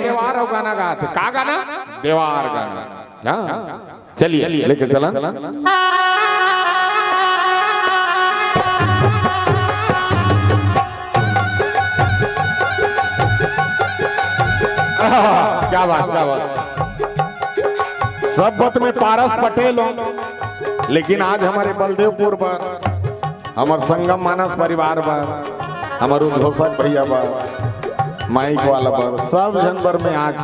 देवार और गाना गाते का गाना देवार गाना चलिए लेके चला क्या बात सब बात में पारस पटेल हो लेकिन आज हमारे बलदेवपुर पर हमार संगम मानस परिवार पर हमारे घोषक भैया पर माइक वाला पर सब जनवर में आज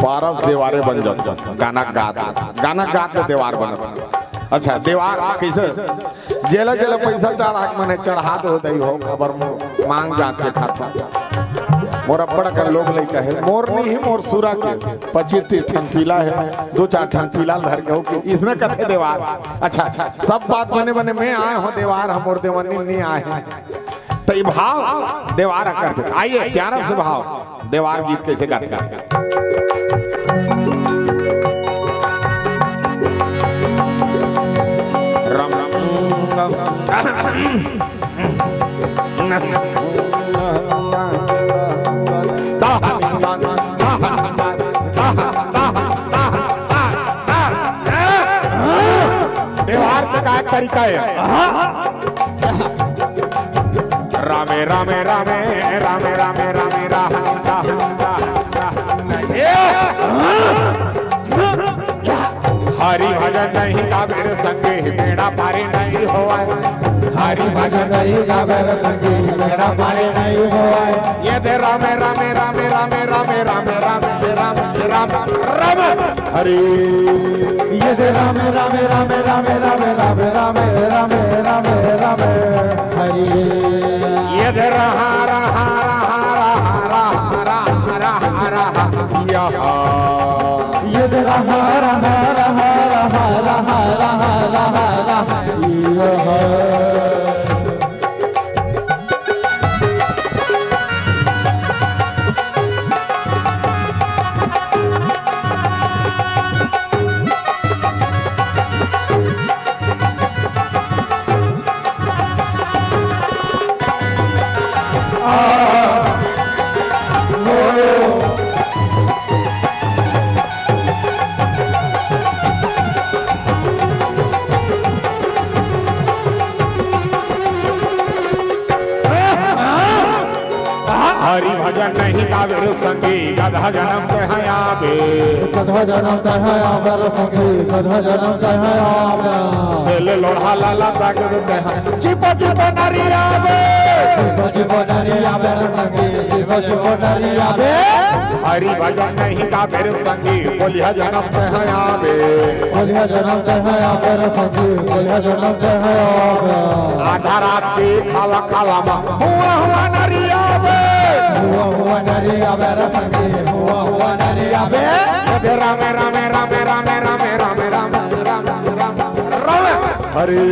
पारस देवारे बन जाते गाना गाते देवार बनता। अच्छा देवार कैसे जेला जेला पैसा चढ़ा मैंने चढ़ा दो दई हो खबर मांग जांच के खाता मोर अब्बड़ का लोग लइका है मोर नहीं है मोर सूरा के 25-30 ठन पीला है 2-4 ठन पीला धर के हो इसने कथे देवार। अच्छा सब बात बने बने मैं आए हो देवार हम और देवनी नहीं आए तो ये भाव देवार करते आइए प्यारा से भाव देवार गीत कैसे गाते राम देवार का तरीका है रामे रामे रामे रामे रामे रामे हरि भजन नहीं गावे संगे बेड़ा पारे नहीं होए हरि भजन नहीं गावे संगे बेड़ा पारे नहीं होए ये दे रामे रामे रामे रामे रामे रामे रामे रामे रामे रामे हरि ये दे रामे रामे रामे रामे रामे रामे रामे रामे रामे रामे हरि ये दे रहा रहा रहा रहा रहा रहा रहा रहा ये दे रहा रहा रहा रहा रहा रहा रहा रहा हरि भजन नहीं गावे संगी गधा जन्म कहायाबे गधा जन्म कहायाबे संगी गधा जन्म कहायाबे सेल लोढ़ा लाला ताकत कहा चिप चिप नरियाबे चिप नरियाबे संगी चिप नरियाबे हरि भजन नहीं गावे संगी बोलिया जन्म कहायाबे बोलिया जन्म कहायाबे संगी बोलिया जन्म कहायाबे आधा रात की खावा खावा हुआ नरियाबे हुआ नरियाबे संगी हुआ नरियाबे रामे रामे रामे रामे रामे रामे रामे रामे रामे हरि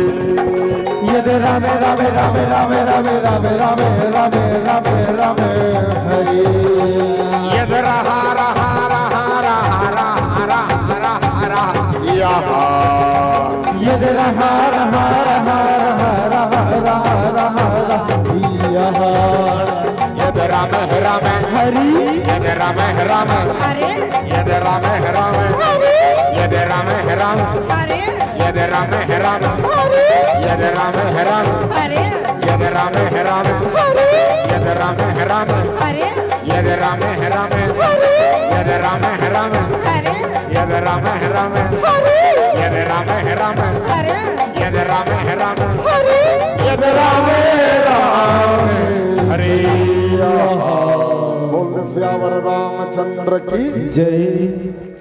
ये दे रामे रामे रामे रामे रामे रामे रामे रामे रामे रामे हरि ये दे रहा रहा रहा रहा रहा रहा रहा रहा ये दे रहा रहा रहा रहा रहा रहा रहा यद राम राम हरि यद राम राम हरे यद राम राम हरे यद राम राम हरे यद राम राम हरे यद राम राम हरे यद राम राम हरे यद राम राम हरे यद राम राम हरे यद राम राम हरे यद राम राम हरे यद राम राम हरे यद राम राम हरे यद राम राम हरे बोल श्यावर रामचंद्र की जय।